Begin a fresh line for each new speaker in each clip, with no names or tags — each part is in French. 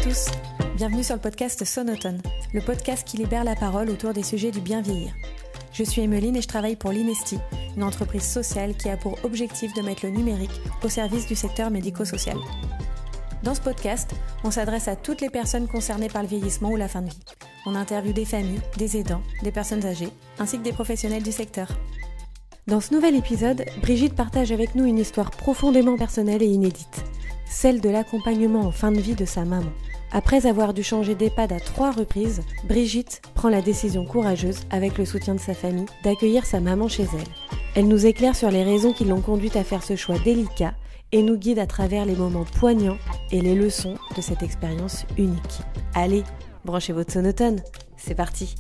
tous, bienvenue sur le podcast Sonotone, le podcast qui libère la parole autour des sujets du bien vieillir. Je suis Emeline et je travaille pour l'Inesti, une entreprise sociale qui a pour objectif de mettre le numérique au service du secteur médico-social. Dans ce podcast, on s'adresse à toutes les personnes concernées par le vieillissement ou la fin de vie. On interviewe des familles, des aidants, des personnes âgées, ainsi que des professionnels du secteur. Dans ce nouvel épisode, Brigitte partage avec nous une histoire profondément personnelle et inédite, celle de l'accompagnement en fin de vie de sa maman. Après avoir dû changer d'EHPAD à 3 reprises, Brigitte prend la décision courageuse, avec le soutien de sa famille, d'accueillir sa maman chez elle. Elle nous éclaire sur les raisons qui l'ont conduite à faire ce choix délicat et nous guide à travers les moments poignants et les leçons de cette expérience unique. Allez, branchez votre sonotone, c'est parti.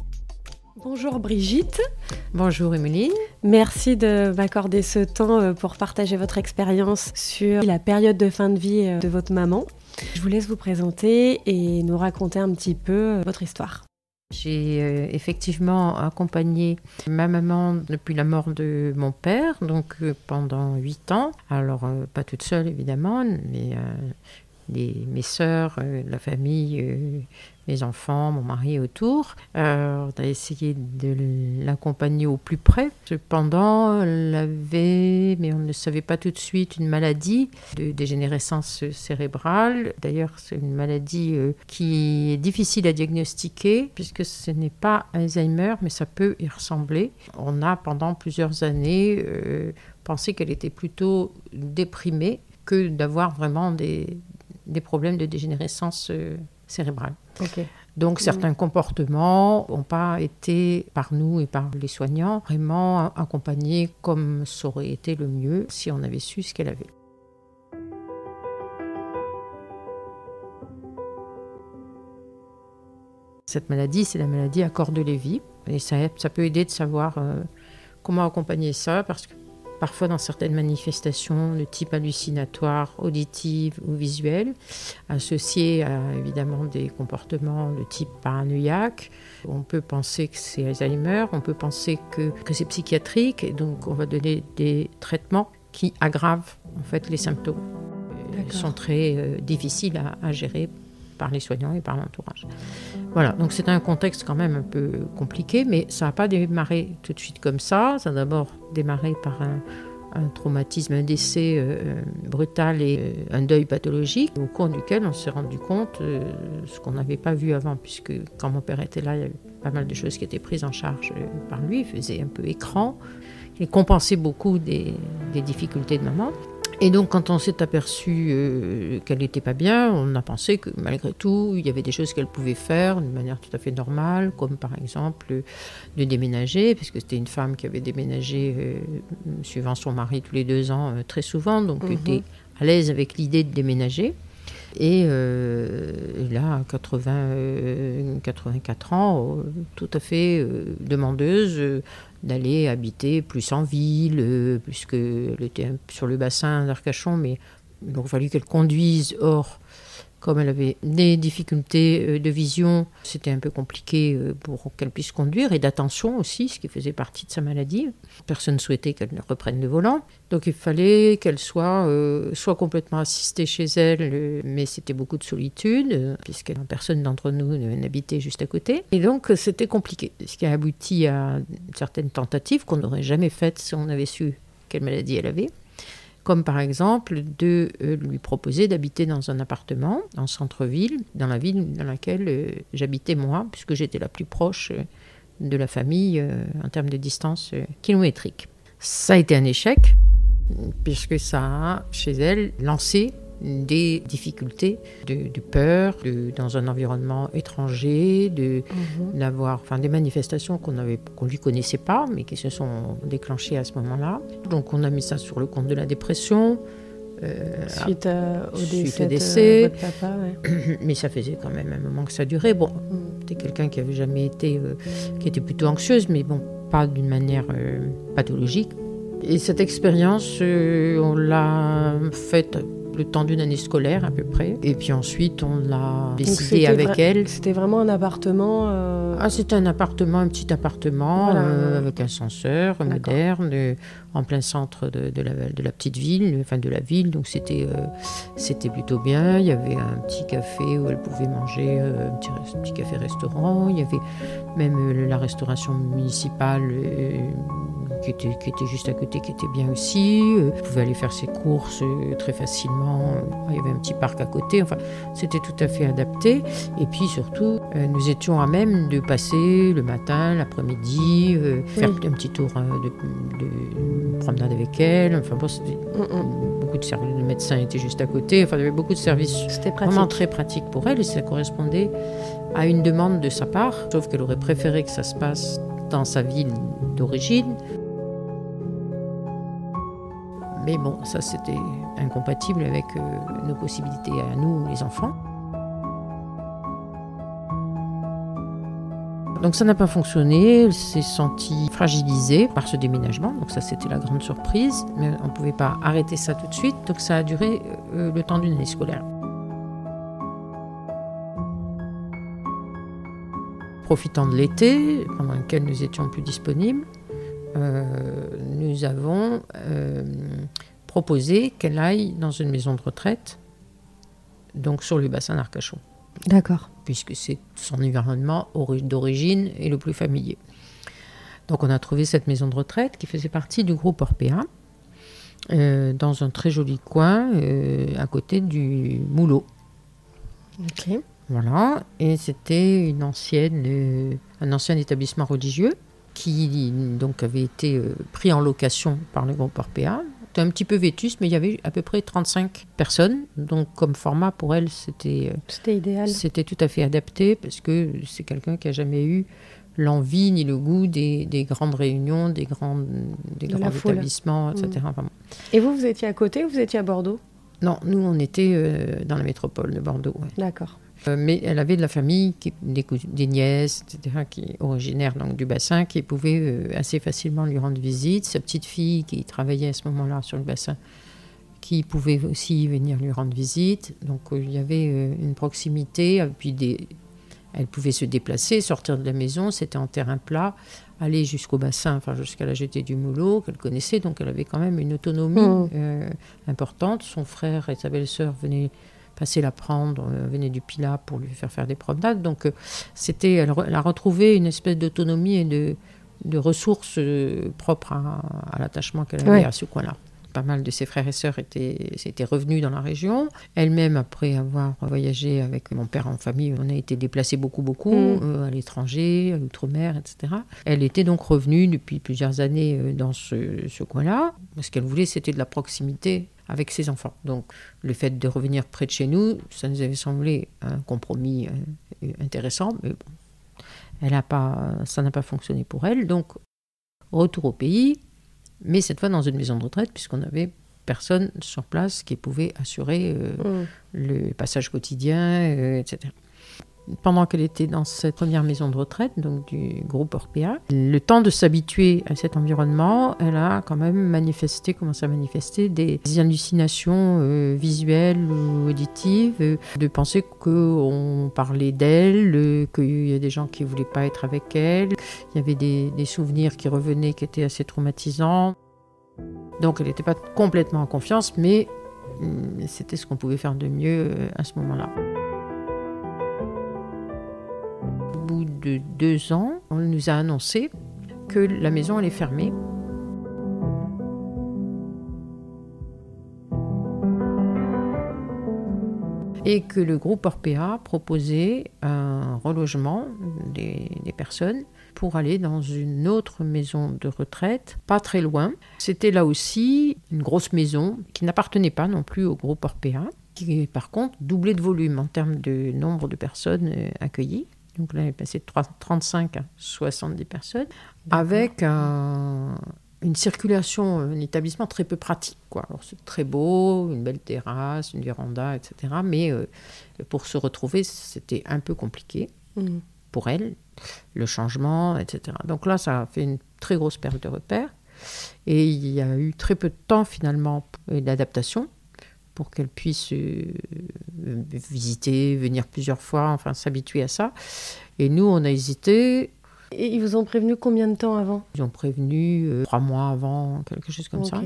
Bonjour Brigitte.
Bonjour Emeline.
Merci de m'accorder ce temps pour partager votre expérience sur la période de fin de vie de votre maman. Je vous laisse vous présenter et nous raconter un petit peu votre histoire.
J'ai effectivement accompagné ma maman depuis la mort de mon père, donc pendant 8 ans. Alors, pas toute seule évidemment, mais mes sœurs, la famille, mes enfants, mon mari autour. On a essayé de l'accompagner au plus près. Cependant, elle avait, mais on ne savait pas tout de suite, une maladie de dégénérescence cérébrale. D'ailleurs, c'est une maladie qui est difficile à diagnostiquer puisque ce n'est pas Alzheimer, mais ça peut y ressembler. On a pendant plusieurs années pensé qu'elle était plutôt déprimée que d'avoir vraiment des problèmes de dégénérescence cérébrale.
Okay.
Donc certains comportements n'ont pas été par nous et par les soignants vraiment accompagnés comme ça aurait été le mieux si on avait su ce qu'elle avait. Cette maladie, c'est la maladie à Cordes-Lévy et ça peut aider de savoir comment accompagner ça parce que parfois dans certaines manifestations de type hallucinatoire, auditive ou visuelle, associées à évidemment des comportements de type paranoïaque. On peut penser que c'est Alzheimer, on peut penser que c'est psychiatrique, et donc on va donner des traitements qui aggravent en fait les symptômes. Ils sont très difficiles à gérer par les soignants et par l'entourage. Voilà, donc c'est un contexte quand même un peu compliqué, mais ça n'a pas démarré tout de suite comme ça. Ça a d'abord démarré par un traumatisme, un décès brutal et un deuil pathologique, au cours duquel on s'est rendu compte ce qu'on n'avait pas vu avant, puisque quand mon père était là, il y avait pas mal de choses qui étaient prises en charge par lui. Il faisait un peu écran, il compensait beaucoup des difficultés de maman. Et donc, quand on s'est aperçu qu'elle n'était pas bien, on a pensé que malgré tout, il y avait des choses qu'elle pouvait faire d'une manière tout à fait normale, comme par exemple de déménager, puisque c'était une femme qui avait déménagé suivant son mari tous les 2 ans très souvent, donc était à l'aise avec l'idée de déménager. Et là, à 84 ans, tout à fait demandeuse d'aller habiter plus en ville, puisqu'elle était sur le bassin d'Arcachon, mais il aurait fallu qu'elle conduise. Or, comme elle avait des difficultés de vision, c'était un peu compliqué pour qu'elle puisse conduire, et d'attention aussi, ce qui faisait partie de sa maladie. Personne ne souhaitait qu'elle ne reprenne le volant. Donc il fallait qu'elle soit complètement assistée chez elle, mais c'était beaucoup de solitude, puisque personne d'entre nous n'habitait juste à côté. Et donc c'était compliqué, ce qui a abouti à certaines tentatives qu'on n'aurait jamais faites si on avait su quelle maladie elle avait. Comme par exemple de lui proposer d'habiter dans un appartement en centre-ville, dans la ville dans laquelle j'habitais moi, puisque j'étais la plus proche de la famille en termes de distance kilométrique. Ça a été un échec, puisque ça a, chez elle, lancé des difficultés de peur, dans un environnement étranger, d'avoir des manifestations qu'on lui connaissait pas, mais qui se sont déclenchées à ce moment-là. Donc on a mis ça sur le compte de la dépression.
Suite au décès de votre papa, ouais.
Mais ça faisait quand même un moment que ça durait. Bon, c'était quelqu'un qui avait jamais été, qui était plutôt anxieuse, mais bon, pas d'une manière pathologique. Et cette expérience, on l'a faite le temps d'une année scolaire à peu près. Et puis ensuite, on l'a décidé avec elle.
C'était vraiment un appartement
C'était un petit appartement, voilà, avec ascenseur moderne, en plein centre de la petite ville, enfin de la ville, donc c'était plutôt bien. Il y avait un petit café où elle pouvait manger, un petit café-restaurant. Il y avait même la restauration municipale qui était juste à côté, qui était bien aussi. Elle pouvait aller faire ses courses très facilement. Il y avait un petit parc à côté. Enfin, c'était tout à fait adapté. Et puis surtout, nous étions à même de passer le matin, l'après-midi, faire un petit tour de promenade avec elle. Enfin bon, c'était beaucoup de services. Le médecin était juste à côté. Enfin, il y avait beaucoup de services.
C'était pratique.
Vraiment très pratique pour elle et ça correspondait à une demande de sa part. Sauf qu'elle aurait préféré que ça se passe dans sa ville d'origine. Mais bon, ça c'était incompatible avec nos possibilités à nous, les enfants. Donc ça n'a pas fonctionné, elle s'est sentie fragilisée par ce déménagement, donc ça c'était la grande surprise, mais on ne pouvait pas arrêter ça tout de suite, donc ça a duré le temps d'une année scolaire. Profitant de l'été, pendant lequel nous étions plus disponibles, nous avons proposé qu'elle aille dans une maison de retraite, donc sur le bassin d'Arcachon.
D'accord.
Puisque c'est son environnement d'origine et le plus familier. Donc on a trouvé cette maison de retraite qui faisait partie du groupe Orpea, dans un très joli coin à côté du Moulot.
Ok.
Voilà, et c'était un ancien établissement religieux qui donc avait été pris en location par le groupe Orpea. C'était un petit peu vétuste, mais il y avait à peu près 35 personnes. Donc comme format pour elle, c'était
idéal.
C'était tout à fait adapté parce que c'est quelqu'un qui n'a jamais eu l'envie ni le goût des grandes réunions, des grands établissements, etc. Enfin, bon.
Et vous étiez à côté ou vous étiez à Bordeaux ?
Non, nous on était dans la métropole de Bordeaux. Ouais.
D'accord.
Mais elle avait de la famille, des nièces, etc., qui originaires donc, du bassin, qui pouvaient assez facilement lui rendre visite. Sa petite fille qui travaillait à ce moment-là sur le bassin, qui pouvait aussi venir lui rendre visite. Donc il y avait une proximité, puis elle pouvait se déplacer, sortir de la maison, c'était en terrain plat, aller jusqu'au bassin, enfin jusqu'à la jetée du Moulot, qu'elle connaissait, donc elle avait quand même une autonomie importante. Son frère et sa belle-sœur venaient passer la prendre, venait du Pilat pour lui faire des promenades. Donc elle a retrouvé une espèce d'autonomie et de ressources propres à l'attachement qu'elle avait à ce coin-là. Pas mal de ses frères et sœurs étaient revenus dans la région. Elle-même, après avoir voyagé avec mon père en famille, on a été déplacés beaucoup, à l'étranger, à l'outre-mer, etc. Elle était donc revenue depuis plusieurs années dans ce coin-là. Ce qu'elle voulait, c'était de la proximité avec ses enfants. Donc, le fait de revenir près de chez nous, ça nous avait semblé un compromis intéressant, mais bon, ça n'a pas fonctionné pour elle. Donc, retour au pays, mais cette fois dans une maison de retraite, puisqu'on n'avait personne sur place qui pouvait assurer le passage quotidien, etc. Pendant qu'elle était dans cette première maison de retraite, donc du groupe Orpea, le temps de s'habituer à cet environnement, elle a quand même commencé à manifester des hallucinations visuelles ou auditives, de penser qu'on parlait d'elle, qu'il y a des gens qui ne voulaient pas être avec elle. Il y avait des souvenirs qui revenaient qui étaient assez traumatisants. Donc elle n'était pas complètement en confiance, mais c'était ce qu'on pouvait faire de mieux à ce moment-là. Au bout de 2 ans, on nous a annoncé que la maison allait fermer. Et que le groupe Orpea proposait un relogement des personnes pour aller dans une autre maison de retraite, pas très loin. C'était là aussi une grosse maison qui n'appartenait pas non plus au groupe Orpea, qui par contre doublait de volume en termes de nombre de personnes accueillies. Donc là, elle est passée de 35 à 70 personnes, avec une circulation, un établissement très peu pratique, quoi. Alors c'est très beau, une belle terrasse, une véranda, etc. Mais pour se retrouver, c'était un peu compliqué pour elle, le changement, etc. Donc là, ça a fait une très grosse perte de repères. Et il y a eu très peu de temps, finalement, d'adaptation pour qu'elle puisse visiter, venir plusieurs fois, enfin s'habituer à ça. Et nous, on a hésité
Et ils vous ont prévenu combien de temps avant ?
Ils ont prévenu 3 mois avant, quelque chose comme ça.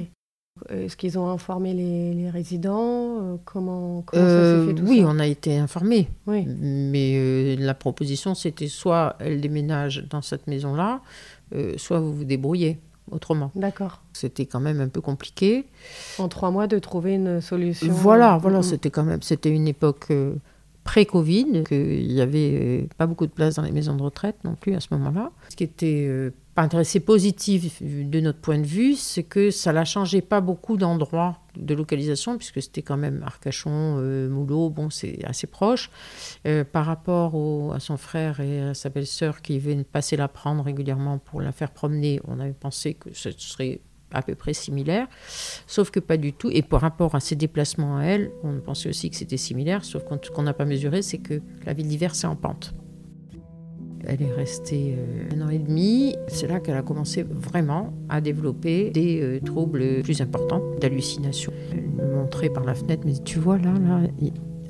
Est-ce qu'ils ont informé les résidents ? Comment ça s'est fait tout
oui,
ça ?
on a été informés.
Oui.
Mais la proposition, c'était soit elle déménage dans cette maison-là, soit vous vous débrouillez autrement.
D'accord.
C'était quand même un peu compliqué.
En 3 mois, de trouver une solution.
Voilà, c'était une époque pré-Covid, qu'il n'y avait pas beaucoup de place dans les maisons de retraite non plus à ce moment-là. Ce qui était pas intéressé positif de notre point de vue, c'est que ça ne changeait pas beaucoup d'endroits de localisation, puisque c'était quand même Arcachon, Moulot, bon, c'est assez proche. Par rapport à son frère et à sa belle-sœur qui venaient passer la prendre régulièrement pour la faire promener, on avait pensé que ce serait à peu près similaire, sauf que pas du tout. Et par rapport à ses déplacements à elle, on pensait aussi que c'était similaire, sauf que ce qu'on n'a pas mesuré, c'est que la ville d'hiver, c'est en pente. Elle est restée 1 an et demi. C'est là qu'elle a commencé vraiment à développer des troubles plus importants, d'hallucinations. Elle me montrait par la fenêtre, mais tu vois là,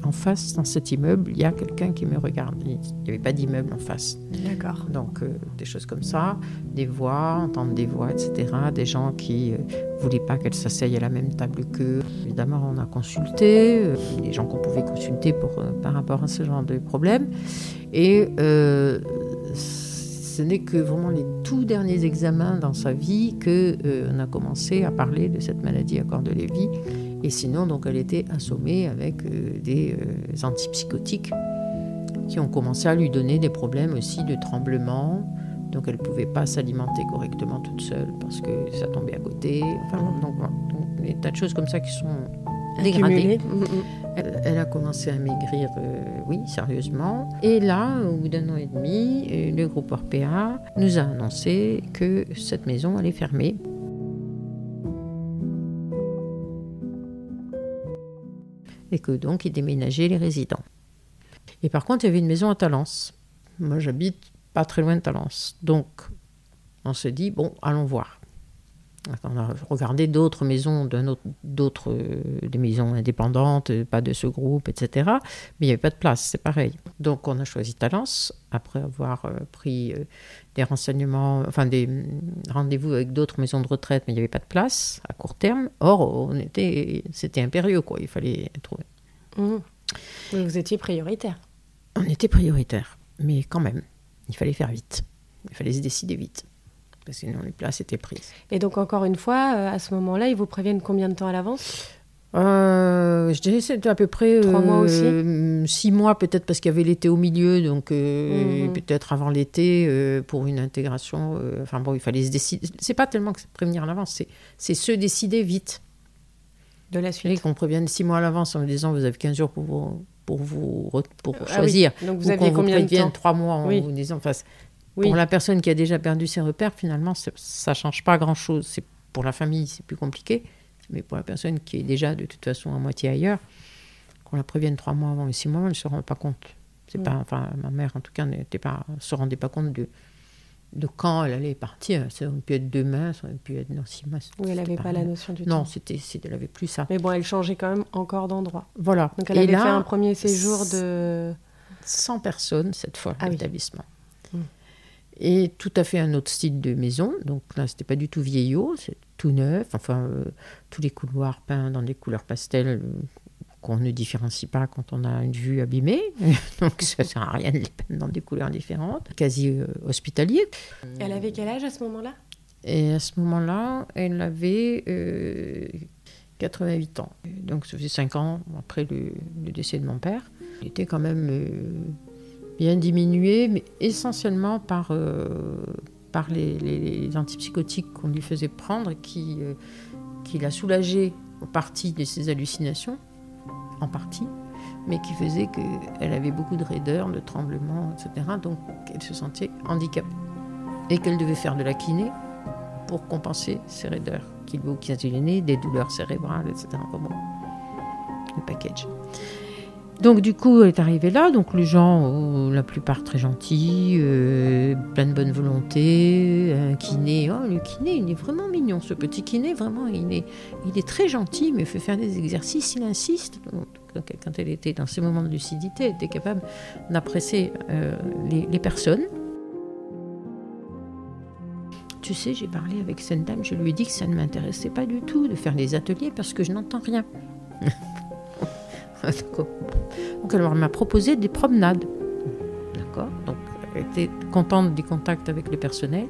en face, dans cet immeuble, il y a quelqu'un qui me regarde. Il n'y avait pas d'immeuble en face.
D'accord.
Donc, des choses comme ça, des voix, entendre des voix, etc. Des gens qui ne voulaient pas qu'elle s'asseye à la même table qu'eux. Évidemment, on a consulté, les gens qu'on pouvait consulter par rapport à ce genre de problème. Et ce n'est que vraiment les tout derniers examens dans sa vie qu'on a commencé à parler de cette maladie à corps de Lévy. Et sinon, donc, elle était assommée avec des antipsychotiques qui ont commencé à lui donner des problèmes aussi de tremblement. Donc, elle ne pouvait pas s'alimenter correctement toute seule parce que ça tombait à côté. Enfin, donc, des tas de choses comme ça qui sont dégradées. Elle a commencé à maigrir, oui, sérieusement. Et là, au bout d'1 an et demi, le groupe Orpea nous a annoncé que cette maison allait fermer. Et que donc, ils déménageaient les résidents. Et par contre, il y avait une maison à Talence. Moi, j'habite pas très loin de Talence. Donc, on se dit, bon, allons voir. On a regardé d'autres maisons, des maisons indépendantes, pas de ce groupe, etc. Mais il n'y avait pas de place, c'est pareil. Donc, on a choisi Talence, après avoir pris des renseignements, enfin des rendez-vous avec d'autres maisons de retraite, mais il n'y avait pas de place à court terme. Or, c'était impérieux, quoi. Il fallait trouver.
Mais vous étiez prioritaire.
On était prioritaire, mais quand même, il fallait faire vite. Il fallait se décider vite. Parce que sinon les places étaient prises.
Et donc, encore une fois, à ce moment-là, ils vous préviennent combien de temps à l'avance ?
Je dirais que c'était à peu près
3 mois aussi
6 mois peut-être, parce qu'il y avait l'été au milieu, donc peut-être avant l'été pour une intégration. Enfin bon, il fallait se décider. C'est pas tellement que prévenir à l'avance, c'est se décider vite.
De la suite.
Et qu'on prévienne 6 mois à l'avance en me disant vous avez 15 jours pour choisir.
Oui. Donc vous
ou
aviez
qu'on
combien
vous
de
prévienne
temps ?
3 mois en vous disant... Pour la personne qui a déjà perdu ses repères, finalement, ça ne change pas grand-chose. Pour la famille, c'est plus compliqué. Mais pour la personne qui est déjà, de toute façon, à moitié ailleurs, qu'on la prévienne 3 mois avant et 6 mois, elle ne se rend pas compte. Ma mère, en tout cas, ne se rendait pas compte de quand elle allait partir. Ça aurait pu être demain, ça aurait pu être dans 6 mois.
Oui, elle n'avait pas la notion du temps.
Non, elle n'avait plus ça.
Mais bon, elle changeait quand même encore d'endroit.
Voilà.
Donc elle avait fait un premier séjour de...
100 personnes, cette fois, l'établissement.
Oui.
Et tout à fait un autre style de maison. Donc là, c'était pas du tout vieillot, c'est tout neuf. Enfin, tous les couloirs peints dans des couleurs pastel qu'on ne différencie pas quand on a une vue abîmée. Donc ça sert à rien de les peindre dans des couleurs différentes. Quasi hospitalier.
Elle avait quel âge à ce moment-là ?
Et à ce moment-là, elle avait 88 ans. Donc ça faisait 5 ans après le décès de mon père. Elle était quand même... bien diminué, mais essentiellement par les antipsychotiques qu'on lui faisait prendre, qui l'a soulagée en partie de ses hallucinations, en partie, mais qui faisait qu'elle avait beaucoup de raideurs, de tremblements, etc. Donc elle se sentait handicapée et qu'elle devait faire de la kiné pour compenser ses raideurs, qui lui occasionnaient des douleurs cérébrales, etc. Bon, le package. Donc du coup, elle est arrivée là, donc les gens, la plupart très gentils, plein de bonne volonté, un kiné, le kiné, il est vraiment mignon, ce petit kiné, vraiment, il est très gentil, il me fait faire des exercices, il insiste. Donc, quand elle était dans ces moments de lucidité, elle était capable d'apprécier les personnes. Tu sais, j'ai parlé avec cette dame, je lui ai dit que ça ne m'intéressait pas du tout de faire des ateliers parce que je n'entends rien. Donc elle m'a proposé des promenades. D'accord. Donc elle était contente des contacts avec le personnel.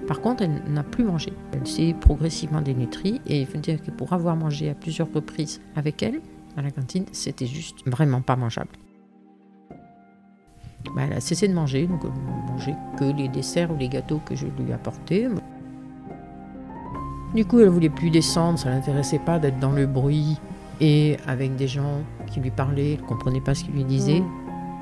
Par contre, elle n'a plus mangé. Elle s'est progressivement dénutrie et il faut dire que pour avoir mangé à plusieurs reprises avec elle, à la cantine, c'était juste vraiment pas mangeable. Elle a cessé de manger, donc elle ne mangeait que les desserts ou les gâteaux que je lui apportais. Du coup, elle ne voulait plus descendre, ça ne l'intéressait pas d'être dans le bruit et avec des gens qui lui parlaient, elle ne comprenait pas ce qu'ils lui disaient,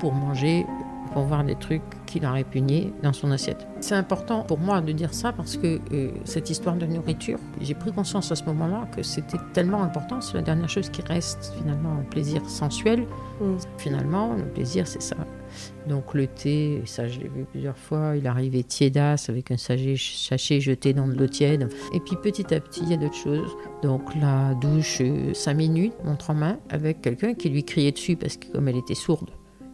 pour manger, pour voir des trucs qui la répugnaient dans son assiette. C'est important pour moi de dire ça parce que cette histoire de nourriture, j'ai pris conscience à ce moment-là que c'était tellement important, c'est la dernière chose qui reste finalement un plaisir sensuel. Finalement, le plaisir, c'est ça. Donc le thé, ça je l'ai vu plusieurs fois, il arrivait tiédasse avec un sachet jeté dans de l'eau tiède. Et puis petit à petit, il y a d'autres choses. Donc la douche, 5 minutes, montre en main, avec quelqu'un qui lui criait dessus parce que comme elle était sourde,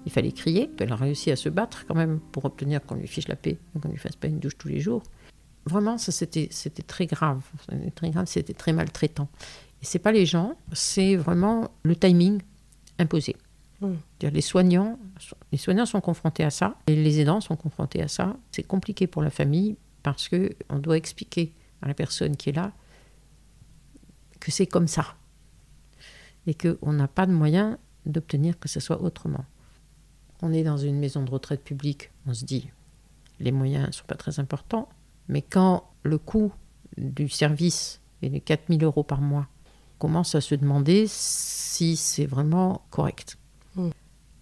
il fallait crier. Elle a réussi à se battre quand même pour obtenir qu'on lui fiche la paix, qu'on ne lui fasse pas une douche tous les jours. Vraiment, ça c'était très grave. C'était très maltraitant. Et c'est pas les gens, c'est vraiment le timing imposé. Les soignants sont confrontés à ça, et les aidants sont confrontés à ça. C'est compliqué pour la famille parce qu'on doit expliquer à la personne qui est là que c'est comme ça et qu'on n'a pas de moyen d'obtenir que ce soit autrement. On est dans une maison de retraite publique, on se dit les moyens ne sont pas très importants, mais quand le coût du service est de 4 000 € par mois, on commence à se demander si c'est vraiment correct.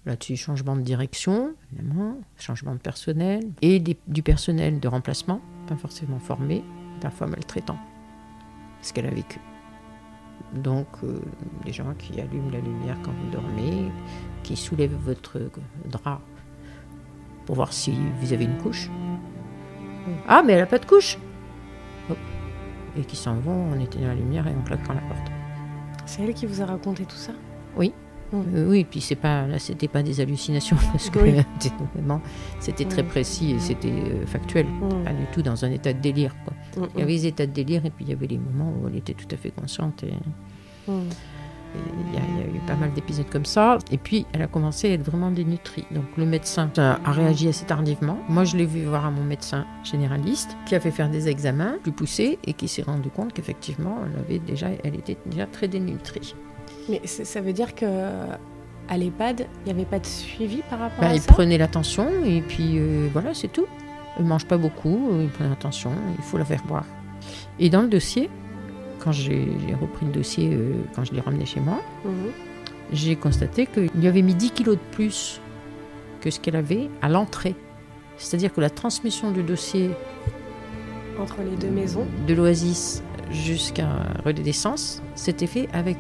Là-dessus, changement de direction, évidemment, changement de personnel, et du personnel de remplacement, pas forcément formé, parfois maltraitant, ce qu'elle a vécu. Donc, des gens qui allument la lumière quand vous dormez, qui soulèvent votre drap pour voir si vous avez une couche. Ah, mais elle n'a pas de couche. Hop. Et qui s'en vont en éteignant la lumière et en claquant la porte.
C'est elle qui vous a raconté tout ça ?
Oui. Oui, puis c'était pas des hallucinations parce que c'était très précis et c'était factuel, pas du tout dans un état de délire. Il y avait des états de délire et puis il y avait des moments où elle était tout à fait consciente. Et il y a eu pas mal d'épisodes comme ça. Et puis elle a commencé à être vraiment dénutrie. Donc le médecin a réagi assez tardivement. Moi je l'ai vu voir à mon médecin généraliste qui a fait faire des examens plus poussés et qui s'est rendu compte qu'effectivement elle était déjà très dénutrie.
Mais ça veut dire qu'à l'EHPAD, il n'y avait pas de suivi par rapport à ça ?
Il prenait l'attention et puis voilà, c'est tout. Elle ne mange pas beaucoup, il prenait l'attention, il faut la faire boire. Et dans le dossier, quand j'ai repris le dossier, quand je l'ai ramené chez moi, j'ai constaté qu'il lui avait mis 10 kilos de plus que ce qu'elle avait à l'entrée. C'est-à-dire que la transmission du dossier
entre les deux maisons,
de l'Oasis jusqu'à Relais d'Essence, s'était fait avec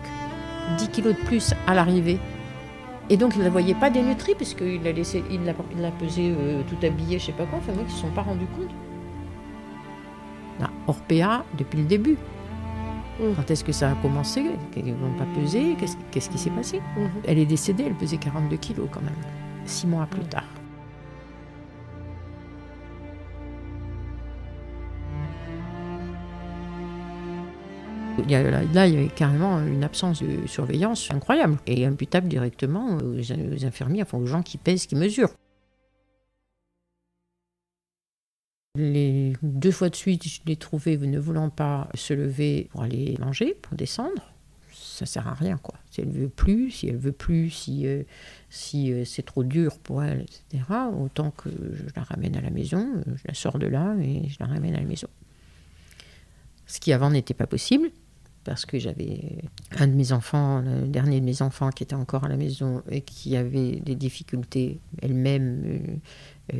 10 kilos de plus à l'arrivée. Et donc, il ne la voyait pas dénutrie, puisqu'il l'a pesée tout habillée, je ne sais pas quoi. Enfin, ils ne se sont pas rendus compte. Là, Orpea, depuis le début. Quand est-ce que ça a commencé ? Ils n'ont pas pesé. Qu'est-ce qui s'est passé ? Elle est décédée, elle pesait 42 kilos quand même, 6 mois plus tard. Là, il y avait carrément une absence de surveillance incroyable et imputable directement aux infirmiers, enfin aux gens qui pèsent, qui mesurent. Les 2 fois de suite, je l'ai trouvée ne voulant pas se lever pour aller manger, pour descendre. Ça ne sert à rien, quoi. Si elle veut plus, si c'est trop dur pour elle, etc., autant que je la ramène à la maison, je la sors de là et je la ramène à la maison. Ce qui avant n'était pas possible. Parce que j'avais un de mes enfants, le dernier de mes enfants qui était encore à la maison et qui avait des difficultés elle-même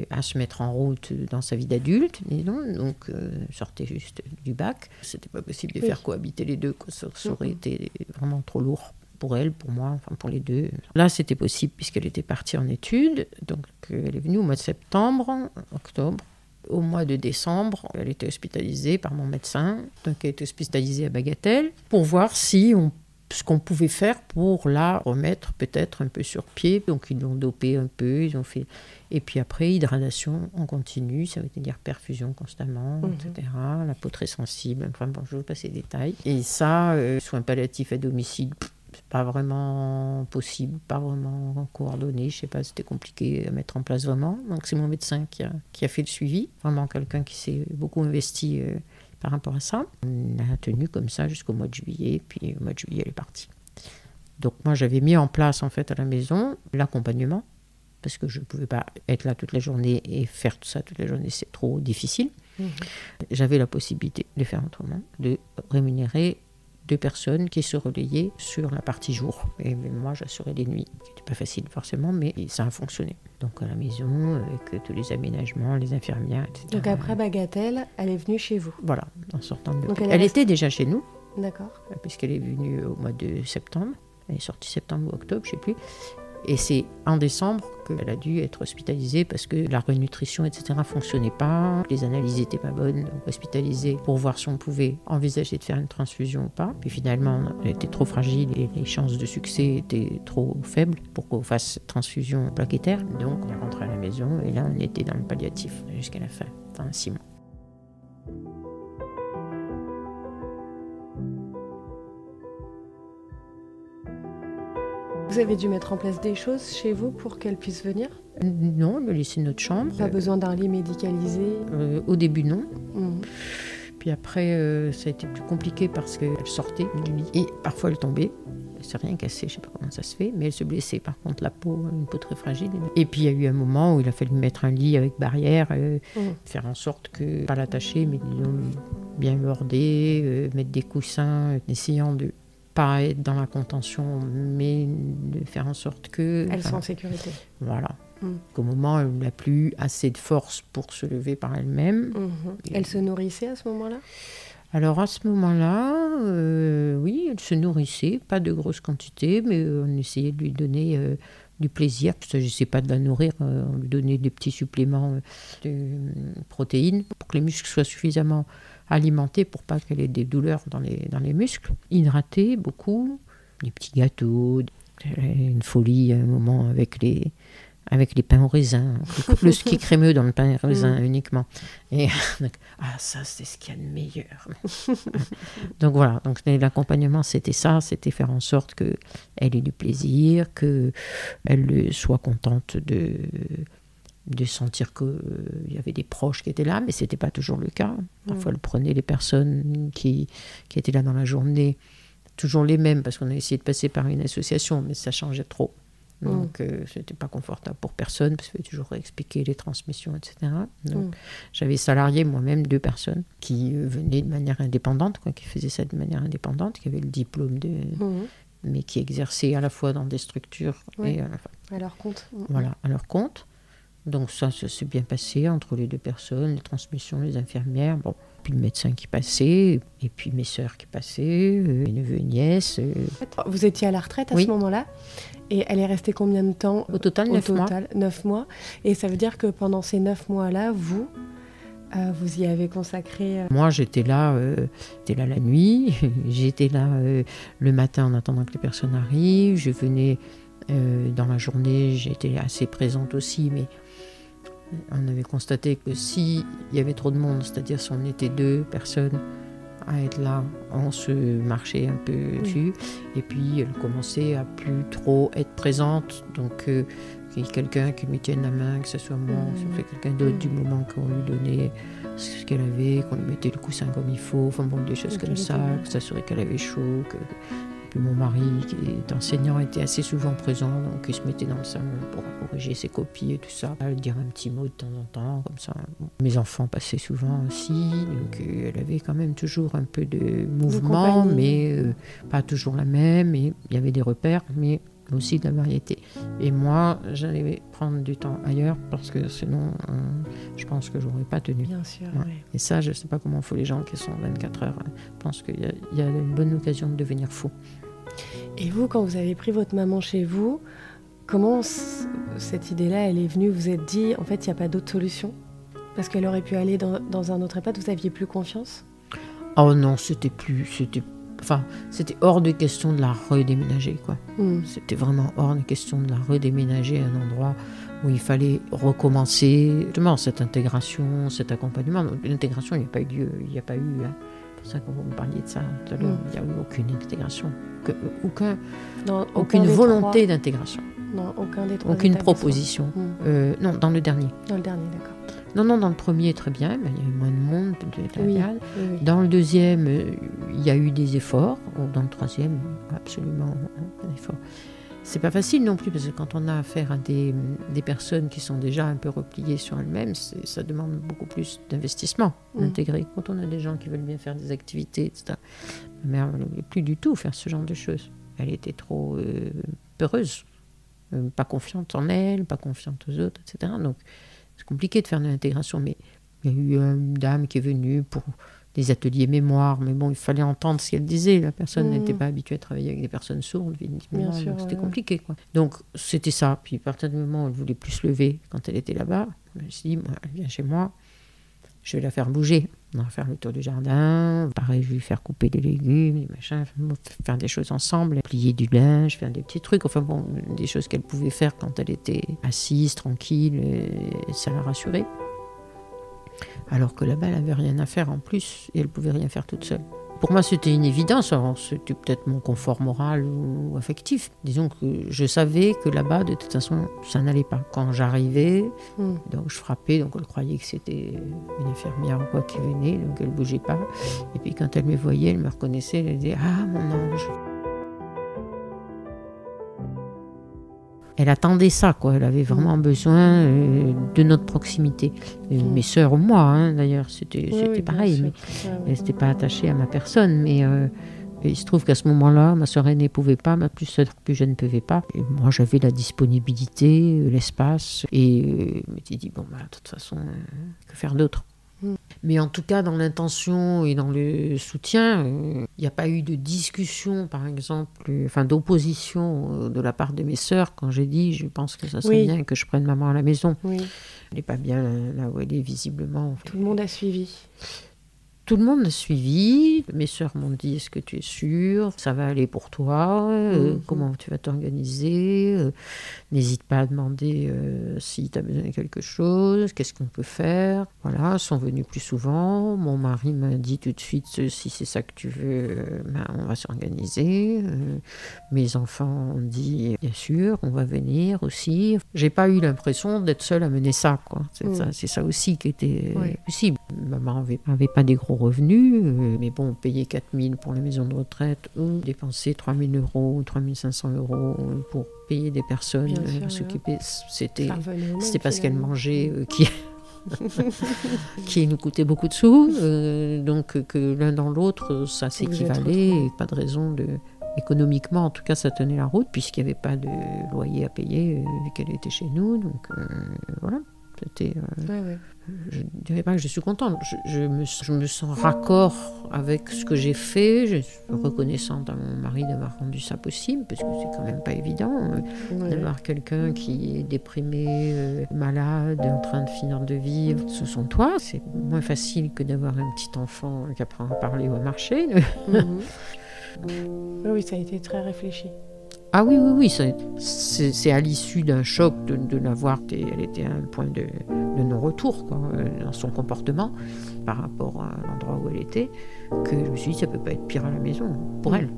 à se mettre en route dans sa vie d'adulte, disons. Donc, sortait juste du bac. C'était pas possible de faire cohabiter les deux, quoi. Ça aurait été vraiment trop lourd pour elle, pour moi, enfin pour les deux. Là, c'était possible puisqu'elle était partie en études. Donc, elle est venue au mois de septembre, octobre. Au mois de décembre, elle était hospitalisée par mon médecin. Donc, elle était hospitalisée à Bagatelle pour voir si on ce qu'on pouvait faire pour la remettre peut-être un peu sur pied. Donc ils l'ont dopé un peu, ils ont fait... Et puis après, hydratation en continu, ça veut dire perfusion constamment, etc. La peau très sensible, enfin bon, je ne veux pas ces détails. Et ça, soins palliatifs à domicile, c'est pas vraiment possible, pas vraiment coordonné, je sais pas, c'était compliqué à mettre en place vraiment. Donc c'est mon médecin qui a fait le suivi, vraiment quelqu'un qui s'est beaucoup investi par rapport à ça. On a tenu comme ça jusqu'au mois de juillet, puis au mois de juillet, elle est partie. Donc moi, j'avais mis en place en fait à la maison l'accompagnement, parce que je ne pouvais pas être là toute la journée et faire tout ça toute la journée, c'est trop difficile. J'avais la possibilité de faire autrement, de rémunérer 2 personnes qui se relayaient sur la partie jour. Et moi, j'assurais les nuits, qui n'était pas facile forcément, mais ça a fonctionné. Donc à la maison, avec tous les aménagements, les infirmières, etc.
Donc après Bagatelle, elle est venue chez vous.
Voilà, en sortant de l'hôpital. Elle était déjà chez nous.
D'accord.
Puisqu'elle est venue au mois de septembre. Elle est sortie septembre ou octobre, je ne sais plus. Et c'est en décembre qu'elle a dû être hospitalisée parce que la renutrition, etc., ne fonctionnait pas. Les analyses n'étaient pas bonnes. Donc hospitalisée pour voir si on pouvait envisager de faire une transfusion ou pas. Puis finalement, elle était trop fragile et les chances de succès étaient trop faibles pour qu'on fasse cette transfusion plaquettaire. Donc on est rentré à la maison et là, on était dans le palliatif jusqu'à la fin, enfin 6 mois.
Vous avez dû mettre en place des choses chez vous pour qu'elle puisse venir ?
Non, on lui a laissé notre chambre.
Pas besoin d'un lit médicalisé ?
Au début, non. Puis après, ça a été plus compliqué parce qu'elle sortait du lit et parfois elle tombait. Elle ne s'est rien cassé, je ne sais pas comment ça se fait, mais elle se blessait. Par contre, la peau, une peau très fragile. Et puis il y a eu un moment où il a fallu mettre un lit avec barrière, faire en sorte que, pas l'attacher, mais bien border, mettre des coussins, essayant de pas être dans la contention, mais de faire en sorte que...
Elle soit en sécurité.
Voilà. Qu'au moment, elle n'a plus assez de force pour se lever par elle-même.
Elle se nourrissait à ce moment-là ?
Alors à ce moment-là, oui, elle se nourrissait, pas de grosses quantités, mais on essayait de lui donner du plaisir. Il ne s'agissait pas de la nourrir, on lui donnait des petits suppléments de protéines pour que les muscles soient suffisamment alimentés pour pas qu'elle ait des douleurs dans les muscles. Hydrater beaucoup, des petits gâteaux, une folie à un moment avec les pains au raisin, le ski crémeux dans le pain au raisin uniquement. Et ça c'est ce qu'il y a de meilleur. Donc voilà, donc l'accompagnement c'était ça, c'était faire en sorte qu'elle ait du plaisir, qu'elle soit contente de sentir qu'il y avait des proches qui étaient là, mais ce n'était pas toujours le cas. Parfois elle prenait les personnes qui étaient là dans la journée, toujours les mêmes, parce qu'on a essayé de passer par une association, mais ça changeait trop. Donc, ce n'était pas confortable pour personne, parce qu'il fallait toujours expliquer les transmissions, etc. Donc, j'avais salarié moi-même 2 personnes qui venaient de manière indépendante, qui faisaient ça de manière indépendante, qui avaient le diplôme mais qui exerçaient à la fois dans des structures et
à leur compte.
Voilà, à leur compte. Donc ça s'est bien passé entre les 2 personnes, les transmissions, les infirmières, puis le médecin qui passait, et puis mes sœurs qui passaient, mes neveux et nièces.
Vous étiez à la retraite à ce moment-là ? Et elle est restée combien de temps ?
Au total, 9 mois.
9 mois. Et ça veut dire que pendant ces 9 mois-là, vous y avez consacré...
Moi, j'étais là la nuit, j'étais là le matin en attendant que les personnes arrivent, je venais dans la journée, j'étais assez présente aussi, mais on avait constaté que s'il y avait trop de monde, c'est-à-dire si on était 2 personnes à être là, on se marchait un peu dessus, et puis elle commençait à plus trop être présente, donc qu'il y ait quelqu'un qui lui tienne la main, que ce soit moi, que ce soit quelqu'un d'autre, du moment qu'on lui donnait ce qu'elle avait, qu'on lui mettait le coussin comme il faut, enfin bon, des choses comme ça, que s'assurer qu'elle avait chaud, Puis mon mari, qui est enseignant, était assez souvent présent, donc il se mettait dans le salon pour corriger ses copies et tout ça, à dire un petit mot de temps en temps, comme ça. Mes enfants passaient souvent aussi, donc elle avait quand même toujours un peu de mouvement, mais pas toujours la même, et il y avait des repères, mais aussi de la variété. Et moi, j'allais prendre du temps ailleurs, parce que sinon, je pense que j'aurais pas tenu.
Bien sûr,
ouais. Et ça, je sais pas comment font les gens qui sont 24 heures. Je pense qu'il y a une bonne occasion de devenir fou.
Et vous, quand vous avez pris votre maman chez vous, comment cette idée-là, elle est venue ? Vous vous êtes dit, en fait, il n'y a pas d'autre solution ? Parce qu'elle aurait pu aller dans un autre EHPAD, vous aviez plus confiance ?
Oh non, c'était Enfin, c'était hors de question de la redéménager, quoi. C'était vraiment hors de question de la redéménager à un endroit où il fallait recommencer justement cette intégration, cet accompagnement. Donc, l'intégration, il n'y a pas eu lieu, il n'y a pas eu... Hein. C'est pour ça que vous me parliez de ça tout à l'heure. Il n'y a eu aucune intégration, aucune volonté d'intégration.
Non, aucun des trois.
Aucune proposition. Non, dans le dernier.
Dans le dernier, d'accord.
Non, dans le premier, très bien, mais il y a eu moins de monde.
Oui.
Dans le deuxième, il y a eu des efforts. Dans le troisième, absolument un effort. C'est pas facile non plus, parce que quand on a affaire à des personnes qui sont déjà un peu repliées sur elles-mêmes, ça demande beaucoup plus d'investissement, d'intégrer. Quand on a des gens qui veulent bien faire des activités, etc. Ma mère ne voulait plus du tout faire ce genre de choses. Elle était trop peureuse, pas confiante en elle, pas confiante aux autres, etc. Donc, c'est compliqué de faire de l'intégration, mais il y a eu une dame qui est venue pour des ateliers mémoire, mais bon, il fallait entendre ce qu'elle disait. La personne n'était pas habituée à travailler avec des personnes sourdes, évidemment, donc c'était compliqué, quoi. Donc, c'était ça. Puis, à partir du moment où elle ne voulait plus se lever quand elle était là-bas, je me suis dit, elle vient chez moi, je vais la faire bouger. On va faire le tour du jardin. Pareil, je vais lui faire couper des légumes, des machins, faire des choses ensemble, plier du linge, faire des petits trucs. Enfin bon, des choses qu'elle pouvait faire quand elle était assise, tranquille, et ça la rassurait. Alors que là-bas, elle n'avait rien à faire en plus, et elle ne pouvait rien faire toute seule. Pour moi, c'était une évidence. Alors, c'était peut-être mon confort moral ou affectif. Disons que je savais que là-bas, de toute façon, ça n'allait pas. Quand j'arrivais, donc je frappais, donc elle croyait que c'était une infirmière ou quoi qui venait, donc elle ne bougeait pas. Et puis quand elle me voyait, elle me reconnaissait, elle disait « Ah, mon ange !» Elle attendait ça, quoi. Elle avait vraiment besoin de notre proximité. Mes sœurs ou moi, d'ailleurs, c'était pareil. Mais elle n'était pas attachée à ma personne. Mais il se trouve qu'à ce moment-là, ma sœur aînée ne pouvait pas, ma plus jeune ne pouvait pas. Et moi, j'avais la disponibilité, l'espace. Et je me suis dit, de toute façon, que faire d'autre ? Mais en tout cas, dans l'intention et dans le soutien, il n'y a pas eu de discussion, par exemple, d'opposition de la part de mes sœurs quand j'ai dit, je pense que ça serait bien que je prenne maman à la maison. Oui. Elle n'est pas bien là où elle est, visiblement.
Tout le monde a suivi.
Tout le monde a suivi. Mes sœurs m'ont dit, est-ce que tu es sûre ? Ça va aller pour toi ? Comment tu vas t'organiser ? N'hésite pas à demander si tu as besoin de quelque chose. Qu'est-ce qu'on peut faire ? Voilà, ils sont venus plus souvent. Mon mari m'a dit tout de suite, si c'est ça que tu veux, on va s'organiser. Mes enfants ont dit, bien sûr, on va venir aussi. J'ai pas eu l'impression d'être seule à mener ça, quoi. C'est ça aussi qui était possible. Maman avait pas des gros revenus, mais bon, payer 4 000 pour la maison de retraite ou dépenser 3 000 euros ou 3 500 euros pour payer des personnes s'occuper, c'était pas ce qu'elle mangeait qui nous coûtait beaucoup de sous, donc que l'un dans l'autre, ça s'équivalait, et pas de raison économiquement, en tout cas, ça tenait la route, puisqu'il n'y avait pas de loyer à payer, vu qu'elle était chez nous, donc voilà. C'était, je ne dirais pas que je suis contente. Je me sens raccord avec ce que j'ai fait. Je suis reconnaissante à mon mari d'avoir rendu ça possible, parce que c'est quand même pas évident d'avoir quelqu'un qui est déprimé, malade, en train de finir de vivre sous son toit. C'est moins facile que d'avoir un petit enfant qui apprend à parler ou à marcher.
Oui, ça a été très réfléchi.
Ah oui, c'est à l'issue d'un choc de la voir. Elle était à un point de non-retour, quoi, dans son comportement par rapport à l'endroit où elle était, que je me suis dit, ça peut pas être pire à la maison pour elle.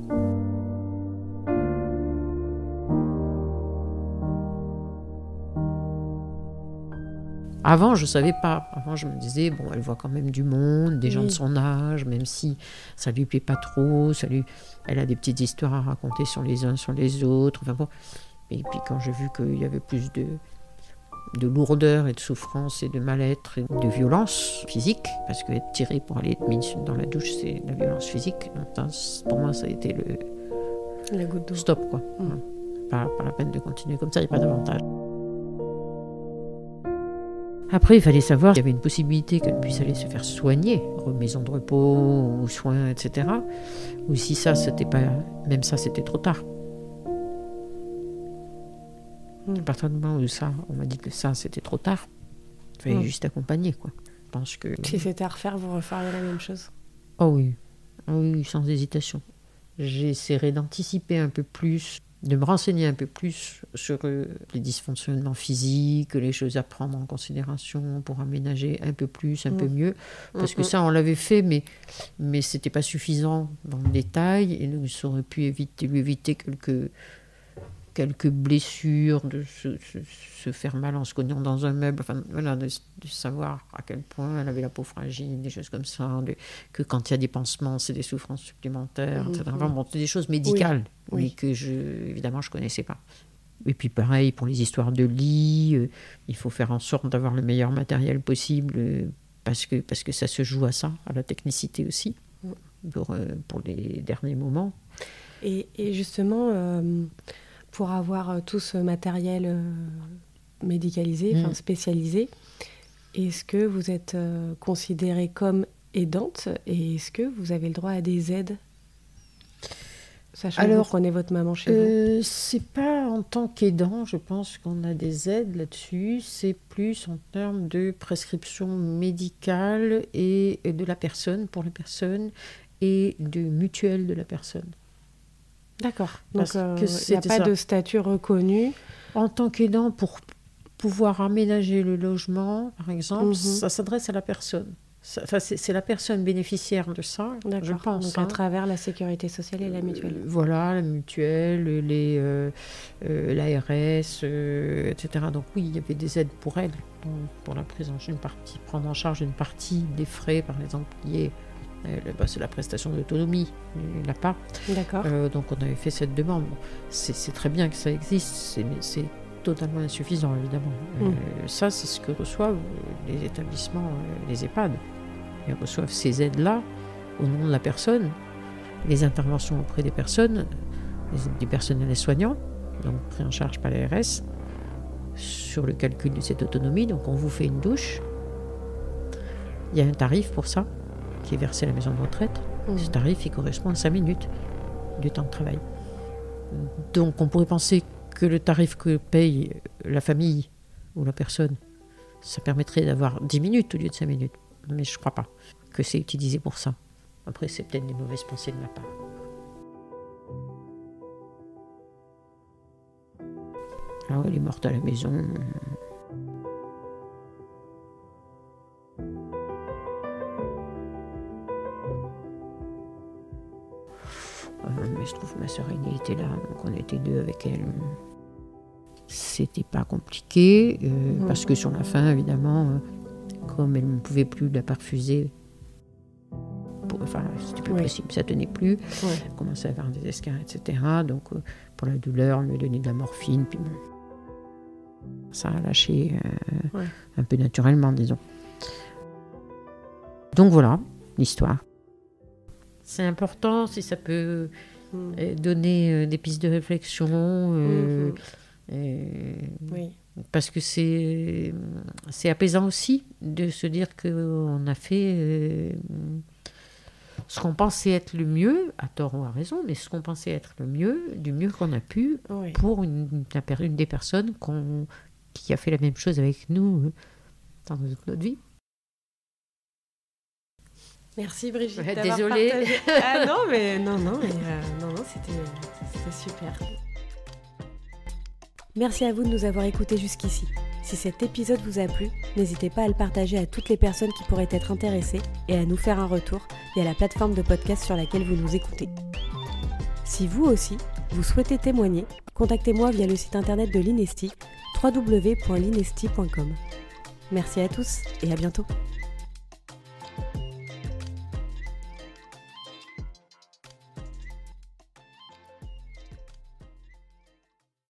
Avant, je ne savais pas. Avant, je me disais, elle voit quand même du monde, des gens de son âge, même si ça ne lui plaît pas trop. Elle a des petites histoires à raconter sur les uns, sur les autres. Enfin bon. Et puis, quand j'ai vu qu'il y avait plus de lourdeur et de souffrance et de mal-être et de violence physique, parce qu'être tiré pour aller être mis dans la douche, c'est la violence physique. Donc, pour moi, ça a été
la goutte d'eau.
Stop, quoi. Pas la peine de continuer comme ça, il n'y a pas d'avantage. Après, il fallait savoir qu'il y avait une possibilité qu'elle puisse aller se faire soigner, maison de repos, ou soins, etc. Ou si ça, c'était pas... Même ça, c'était trop tard. À partir du moment où ça, on m'a dit que ça, c'était trop tard, il fallait juste accompagner, quoi. Je pense que...
Si c'était à refaire, vous referiez la même chose ?
Oh oui, sans hésitation. j'essaierai d'anticiper un peu plus, de me renseigner un peu plus sur les dysfonctionnements physiques, les choses à prendre en considération pour aménager un peu plus, un peu mieux. Parce que ça, on l'avait fait, mais ce n'était pas suffisant dans le détail. Et donc, ça aurait pu lui éviter quelques blessures, de se faire mal en se cognant dans un meuble, enfin, voilà, de savoir à quel point elle avait la peau fragile, des choses comme ça, que quand il y a des pansements, c'est des souffrances supplémentaires, etc. Enfin, bon, c'est des choses médicales, mais que évidemment, je ne connaissais pas. Et puis pareil, pour les histoires de lit, il faut faire en sorte d'avoir le meilleur matériel possible, parce que ça se joue à ça, à la technicité aussi, pour les derniers moments.
Et justement... pour avoir tout ce matériel médicalisé, spécialisé, est-ce que vous êtes considérée comme aidante et est-ce que vous avez le droit à des aides, sachant que vous prenez votre maman chez vous?
C'est pas en tant qu'aidant, je pense qu'on a des aides là-dessus, c'est plus en termes de prescription médicale et de la personne, pour la personne, et de mutuelle de la personne.
D'accord. Donc, il n'y a pas de statut reconnu.
En tant qu'aidant, pour pouvoir aménager le logement, par exemple, ça s'adresse à la personne. C'est la personne bénéficiaire de ça, je pense.
Donc, à travers la sécurité sociale et la mutuelle.
Voilà, la mutuelle, l'ARS, etc. Donc oui, il y avait des aides pour elle, pour la prise en charge prendre en charge une partie des frais, par exemple, liés. C'est la prestation d'autonomie, l'APA.
D'accord.
Donc on avait fait cette demande. Bon, c'est très bien que ça existe, mais c'est totalement insuffisant, évidemment. Ça, c'est ce que reçoivent les établissements, les EHPAD. Ils reçoivent ces aides-là au nom de la personne, les interventions auprès des personnes, du personnel soignant, donc pris en charge par l'ARS, sur le calcul de cette autonomie. Donc on vous fait une douche. Il y a un tarif pour ça, qui est versé à la maison de retraite. Ce tarif, il correspond à 5 minutes de temps de travail. Donc on pourrait penser que le tarif que paye la famille ou la personne, ça permettrait d'avoir 10 minutes au lieu de 5 minutes. Mais je ne crois pas que c'est utilisé pour ça. Après, c'est peut-être des mauvaises pensées de ma part. Alors, elle est morte à la maison. Mais je trouve que ma sœur aînée était là, donc on était 2 avec elle. C'était pas compliqué, parce que sur la fin, évidemment, comme elle ne pouvait plus la perfuser, c'était plus possible, ça tenait plus, elle commençait à avoir des escarres, etc. Donc pour la douleur, on lui a donné de la morphine, puis bon, ça a lâché un peu naturellement, disons. Donc voilà, l'histoire. C'est important si ça peut donner des pistes de réflexion, parce que c'est apaisant aussi de se dire qu'on a fait ce qu'on pensait être le mieux, à tort ou à raison, mais ce qu'on pensait être le mieux, du mieux qu'on a pu pour une des personnes qui a fait la même chose avec nous dans notre vie.
Merci Brigitte.
Désolée.
Ah non, mais c'était super.
Merci à vous de nous avoir écoutés jusqu'ici. Si cet épisode vous a plu, n'hésitez pas à le partager à toutes les personnes qui pourraient être intéressées et à nous faire un retour via la plateforme de podcast sur laquelle vous nous écoutez. Si vous aussi, vous souhaitez témoigner, contactez-moi via le site internet de l'Inesti, www.linesti.com. Merci à tous et à bientôt.